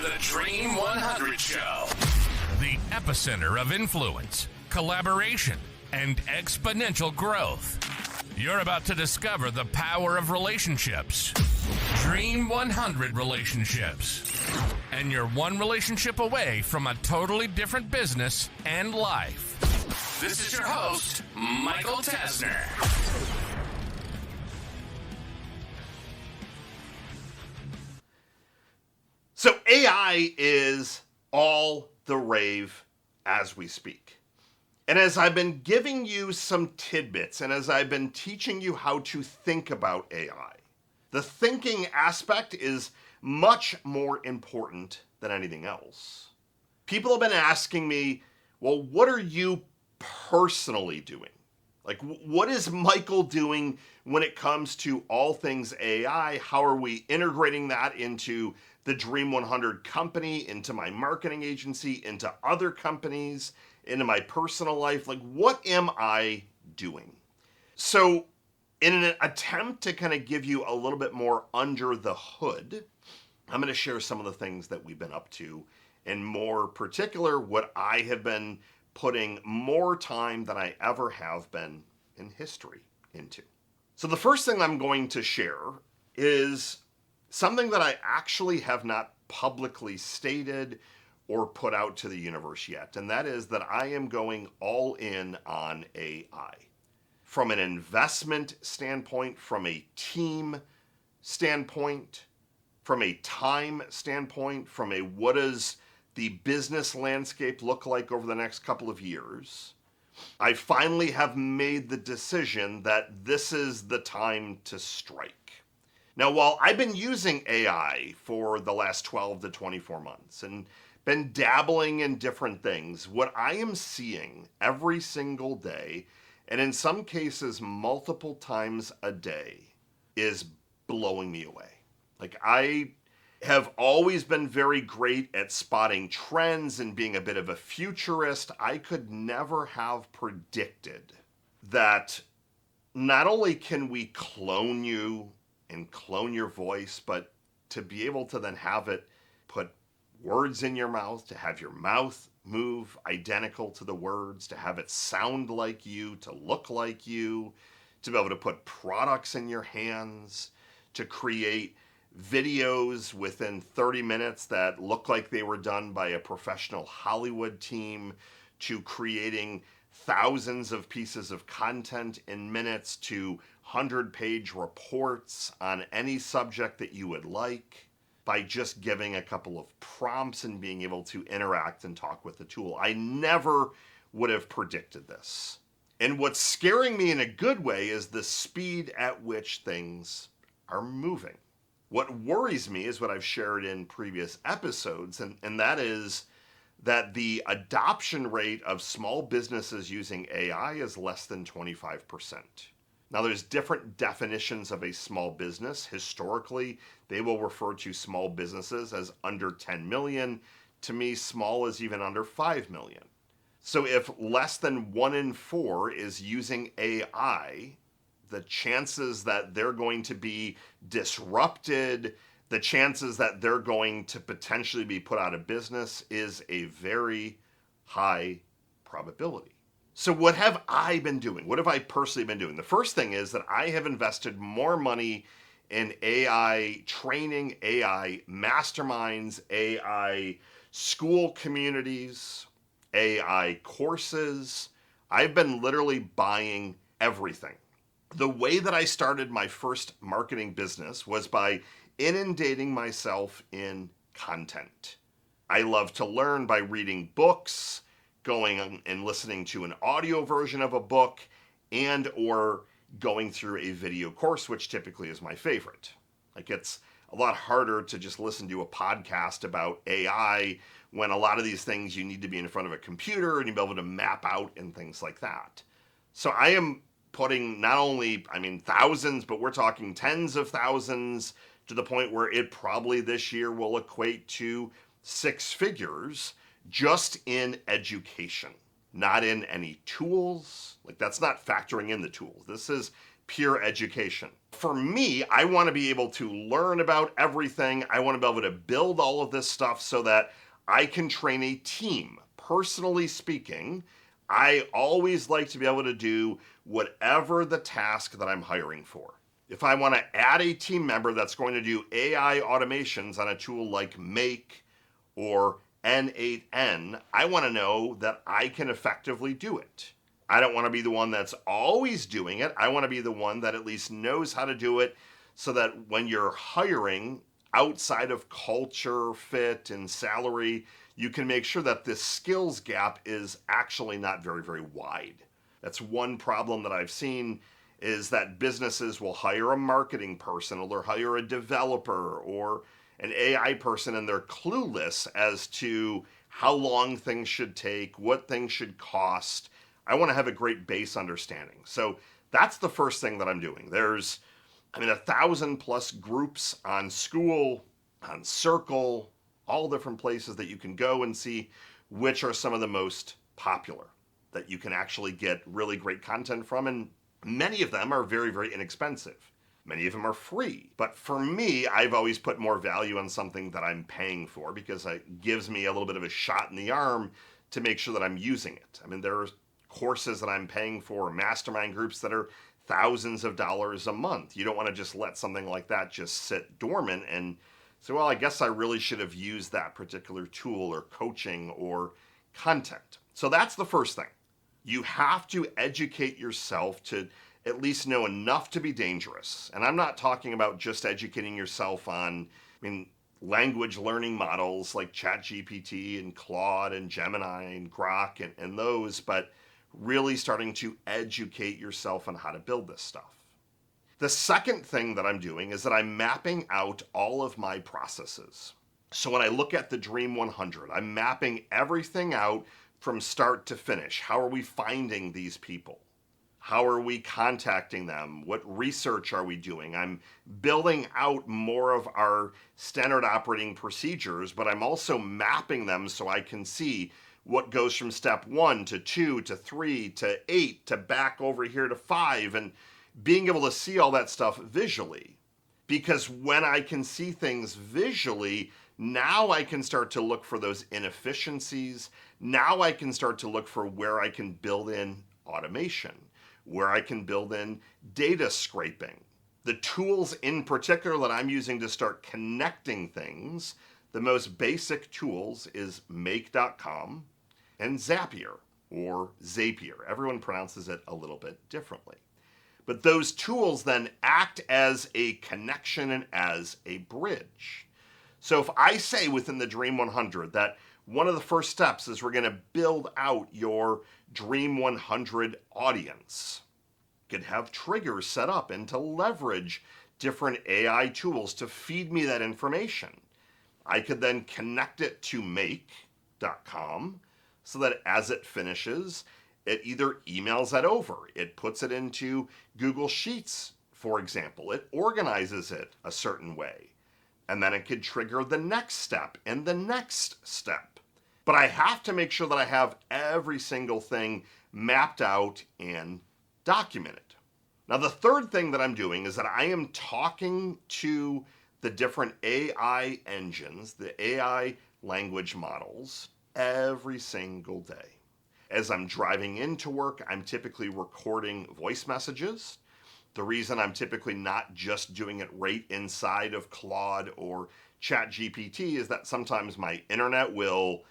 the Dream 100 Show. The epicenter of influence, collaboration, and exponential growth. You're about to discover the power of relationships. Dream 100 relationships. And you're one relationship away from a totally different business and life. This is your host, Michael Tesner. So AI is all the rave as we speak. And as I've been giving you some tidbits and as I've been teaching you how to think about AI, the thinking aspect is much more important than anything else. People have been asking me, well, what are you personally doing? Like, what is Michael doing when it comes to all things AI? How are we integrating that into the Dream 100 company, into my marketing agency, into other companies, into my personal life? Like, what am I doing? So in an attempt to kind of give you a little bit more under the hood, I'm going to share some of the things that we've been up to, and more particular, what I have been putting more time than I ever have been in history into. So the first thing I'm going to share is something that I actually have not publicly stated or put out to the universe yet, and that is that I am going all in on AI. From an investment standpoint, from a team standpoint, from a time standpoint, from a what does the business landscape look like over the next couple of years, I finally have made the decision that this is the time to strike. Now, while I've been using AI for the last 12 to 24 months and been dabbling in different things, what I am seeing every single day, and in some cases multiple times a day, is blowing me away. Like, I have always been very great at spotting trends and being a bit of a futurist. I could never have predicted that not only can we clone you and clone your voice, but to be able to then have it put words in your mouth, to have your mouth move identical to the words, to have it sound like you, to look like you, to be able to put products in your hands, to create videos within 30 minutes that look like they were done by a professional Hollywood team, to creating thousands of pieces of content in minutes, to 100-page reports on any subject that you would like, by just giving a couple of prompts and being able to interact and talk with the tool. I never would have predicted this. And what's scaring me in a good way is the speed at which things are moving. What worries me is what I've shared in previous episodes, and that is that the adoption rate of small businesses using AI is less than 25%. Now, there's different definitions of a small business. Historically, they will refer to small businesses as under 10 million. To me, small is even under 5 million. So if less than 1 in 4 is using AI, the chances that they're going to be disrupted, the chances that they're going to potentially be put out of business is a very high probability. So what have I been doing? What have I personally been doing? The first thing is that I have invested more money in AI training, AI masterminds, AI school communities, AI courses. I've been literally buying everything. The way that I started my first marketing business was by inundating myself in content. I love to learn by reading books, going and listening to an audio version of a book, and or going through a video course, which typically is my favorite. Like, it's a lot harder to just listen to a podcast about AI when a lot of these things you need to be in front of a computer and you be able to map out and things like that. So I am putting not only, thousands, but we're talking tens of thousands, to the point where it probably this year will equate to 6 figures just in education, not in any tools. Like, that's not factoring in the tools. This is peer education. For me, I want to be able to learn about everything. I want to be able to build all of this stuff so that I can train a team. Personally speaking, I always like to be able to do whatever the task that I'm hiring for. If I want to add a team member that's going to do AI automations on a tool like Make or N8N, I want to know that I can effectively do it. I don't want to be the one that's always doing it. I want to be the one that at least knows how to do it so that when you're hiring outside of culture, fit, and salary, you can make sure that this skills gap is actually not very, very wide. That's one problem that I've seen is that businesses will hire a marketing person or they'll hire a developer or an AI person and they're clueless as to how long things should take, what things should cost. I want to have a great base understanding. So that's the first thing that I'm doing. There's, 1,000+ groups on School, on Circle, all different places that you can go and see which are some of the most popular that you can actually get really great content from. And many of them are very, very inexpensive. Many of them are free. But for me, I've always put more value on something that I'm paying for because it gives me a little bit of a shot in the arm to make sure that I'm using it. There are courses that I'm paying for, mastermind groups that are thousands of dollars a month. You don't want to just let something like that just sit dormant and say, well, I guess I really should have used that particular tool or coaching or content. So that's the first thing. You have to educate yourself to at least know enough to be dangerous. And I'm not talking about just educating yourself on, language learning models like ChatGPT and Claude and Gemini and Grok and those, but really starting to educate yourself on how to build this stuff. The second thing that I'm doing is that I'm mapping out all of my processes. So when I look at the Dream 100, I'm mapping everything out from start to finish. How are we finding these people? How are we contacting them? What research are we doing? I'm building out more of our standard operating procedures, but I'm also mapping them so I can see what goes from step 1 to 2 to 3 to 8 to back over here to 5, and being able to see all that stuff visually. Because when I can see things visually, now I can start to look for those inefficiencies. Now I can start to look for where I can build in automation, where I can build in data scraping. The tools in particular that I'm using to start connecting things, the most basic tools is make.com and Zapier or Zapier. Everyone pronounces it a little bit differently. But those tools then act as a connection and as a bridge. So if I say within the Dream 100 that one of the first steps is we're going to build out your Dream 100 audience, you could have triggers set up and to leverage different AI tools to feed me that information. I could then connect it to make.com so that as it finishes, it either emails that over, it puts it into Google Sheets, for example, it organizes it a certain way, and then it could trigger the next step and the next step. But I have to make sure that I have every single thing mapped out and documented. Now, the third thing that I'm doing is that I am talking to the different AI engines, the AI language models, every single day. As I'm driving into work, I'm typically recording voice messages. The reason I'm typically not just doing it right inside of Claude or ChatGPT is that sometimes my internet will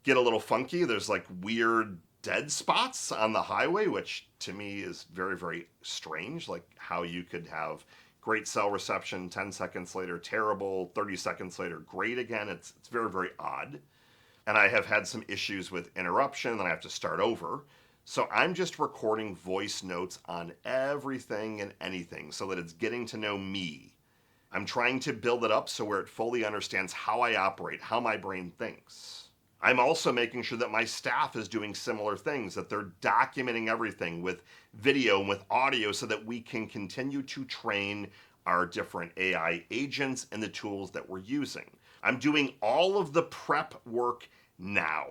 get a little funky. There's like weird dead spots on the highway, which to me is very, very strange, like how you could have great cell reception, 10 seconds later, terrible, 30 seconds later, great again. It's very, very odd. And I have had some issues with interruption, and I have to start over. So I'm just recording voice notes on everything and anything so that it's getting to know me. I'm trying to build it up so where it fully understands how I operate, how my brain thinks. I'm also making sure that my staff is doing similar things, that they're documenting everything with video and with audio so that we can continue to train our different AI agents and the tools that we're using. I'm doing all of the prep work now.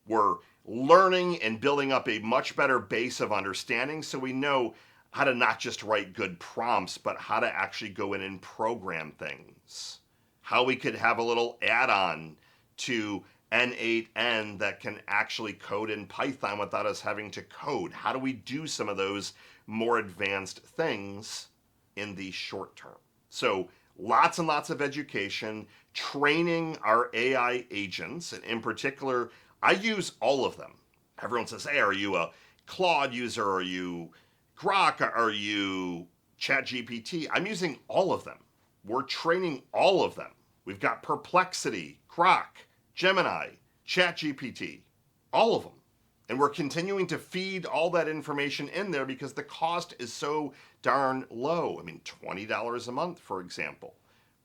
We're learning and building up a much better base of understanding so we know how to not just write good prompts, but how to actually go in and program things. How we could have a little add-on to N8N that can actually code in Python without us having to code. How do we do some of those more advanced things in the short term? So lots and lots of education, training our AI agents, and in particular, I use all of them. Everyone says, hey, are you a Claude user? Are you Grok? Are you ChatGPT? I'm using all of them. We're training all of them. We've got Perplexity, Grok, Gemini, ChatGPT, all of them. And we're continuing to feed all that information in there because the cost is so darn low. I mean, $20 a month, for example.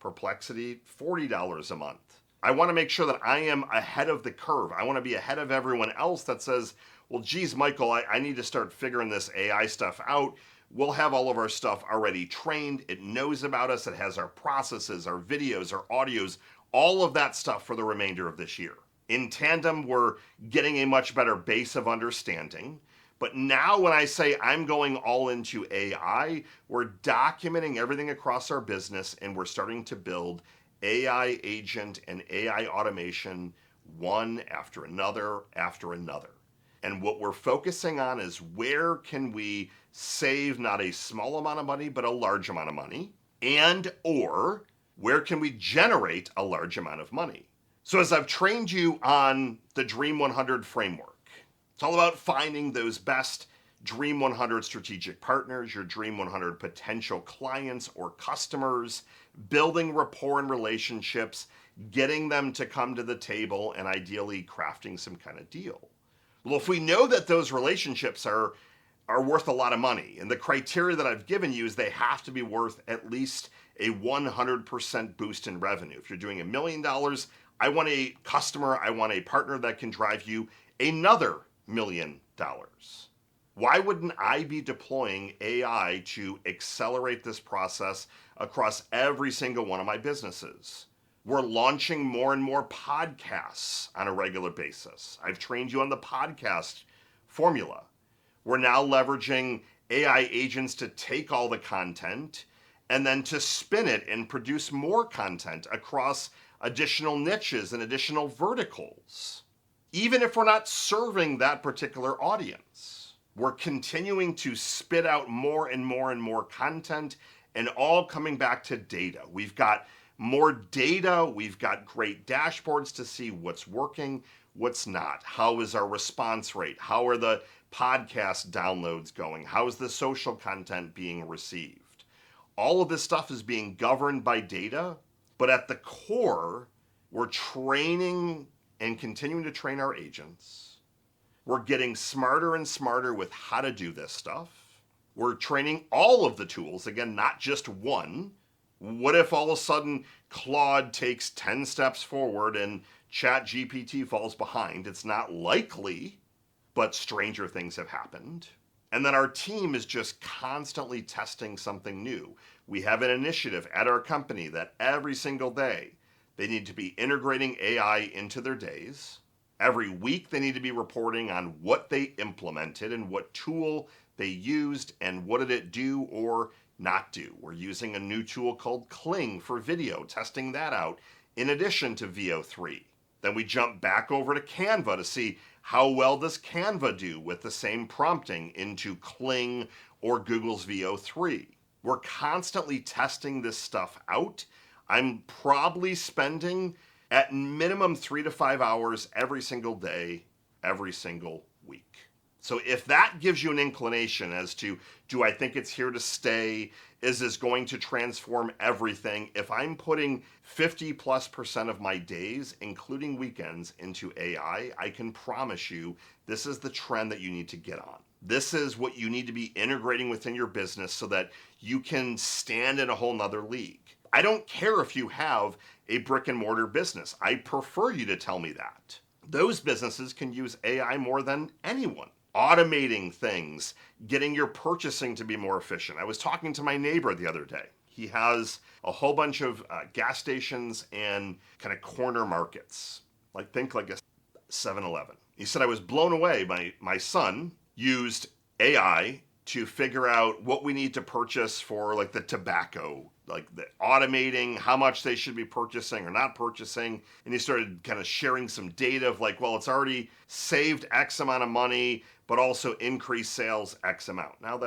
Perplexity, $40 a month. I want to make sure that I am ahead of the curve. I want to be ahead of everyone else that says, well, geez, Michael, I need to start figuring this AI stuff out. We'll have all of our stuff already trained. It knows about us. It has our processes, our videos, our audios, all of that stuff for the remainder of this year. In tandem, we're getting a much better base of understanding. But now when I say I'm going all into AI, we're documenting everything across our business and we're starting to build AI agent and AI automation one after another after another. And what we're focusing on is where can we save not a small amount of money, but a large amount of money, and or where can we generate a large amount of money? So as I've trained you on the Dream 100 framework, it's all about finding those best Dream 100 strategic partners, your Dream 100 potential clients or customers, building rapport and relationships, getting them to come to the table, and ideally crafting some kind of deal. Well, if we know that those relationships are worth a lot of money, and the criteria that I've given you is they have to be worth at least a 100% boost in revenue. If you're doing $1 million, I want a customer, I want a partner that can drive you another $1 million. Why wouldn't I be deploying AI to accelerate this process across every single one of my businesses? We're launching more and more podcasts on a regular basis. I've trained you on the podcast formula. We're now leveraging AI agents to take all the content and then to spin it and produce more content across additional niches and additional verticals. Even if we're not serving that particular audience, we're continuing to spit out more and more and more content, and all coming back to data. We've got more data, we've got great dashboards to see what's working, what's not. How is our response rate? How are the podcast downloads going? How is the social content being received? All of this stuff is being governed by data, but at the core, we're training and continuing to train our agents. We're getting smarter and smarter with how to do this stuff. We're training all of the tools, again, not just one. What if all of a sudden Claude takes 10 steps forward and ChatGPT falls behind? It's not likely, but stranger things have happened. And then our team is just constantly testing something new. We have an initiative at our company that every single day they need to be integrating AI into their days. Every week they need to be reporting on what they implemented and what tool they used and what did it do or not do. We're using a new tool called Kling for video, testing that out in addition to VO3. Then we jump back over to Canva to see how well does Canva do with the same prompting into Kling or Google's VO3. We're constantly testing this stuff out. I'm probably spending at minimum 3 to 5 hours every single day, every single week. So if that gives you an inclination as to, do I think it's here to stay? Is this going to transform everything? If I'm putting 50+% of my days, including weekends, into AI, I can promise you this is the trend that you need to get on. This is what you need to be integrating within your business so that you can stand in a whole nother league. I don't care if you have a brick and mortar business. I prefer you to tell me that. Those businesses can use AI more than anyone. Automating things, getting your purchasing to be more efficient. I was talking to my neighbor the other day. He has a whole bunch of gas stations and kind of corner markets. Think like a 7-Eleven. He said, I was blown away. My son used AI to figure out what we need to purchase for like the tobacco, like the automating how much they should be purchasing or not purchasing. And he started kind of sharing some data of like, well, it's already saved X amount of money, but also increased sales X amount. Now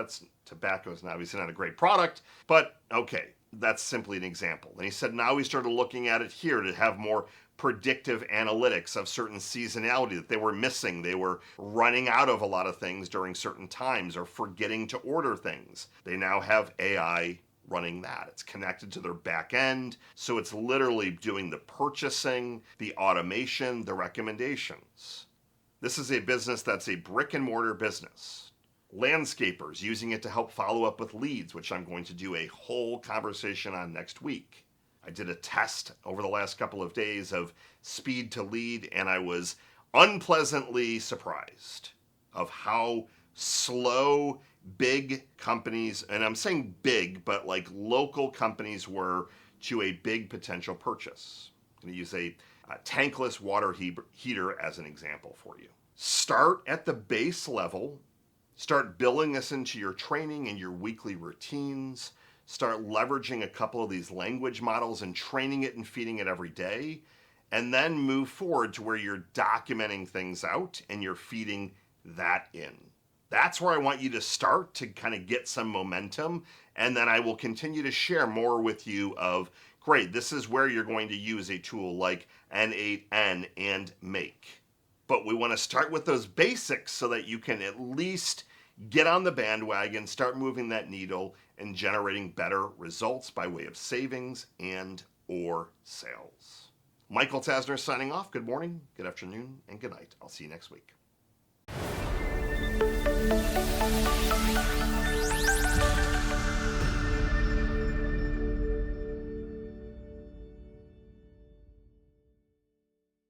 tobacco is obviously not a great product, but okay, that's simply an example. And he said now we started looking at it here to have more predictive analytics of certain seasonality that they were missing. They were running out of a lot of things during certain times or forgetting to order things. They now have AI running that. It's connected to their back end. So it's literally doing the purchasing, the automation, the recommendations. This is a business that's a brick and mortar business. Landscapers using it to help follow up with leads, which I'm going to do a whole conversation on next week. I did a test over the last couple of days of speed to lead, and I was unpleasantly surprised of how slow big companies, and I'm saying big, but like local companies were to a big potential purchase. I'm going to use a tankless water heater as an example for you. Start at the base level. Start building this into your training and your weekly routines. Start leveraging a couple of these language models and training it and feeding it every day. And then move forward to where you're documenting things out and you're feeding that in. That's where I want you to start to kind of get some momentum. And then I will continue to share more with you of, great, this is where you're going to use a tool like N8N and Make. But we want to start with those basics so that you can at least get on the bandwagon, start moving that needle, and generating better results by way of savings and or sales. Michael Tasner signing off. Good morning, good afternoon, and good night. I'll see you next week.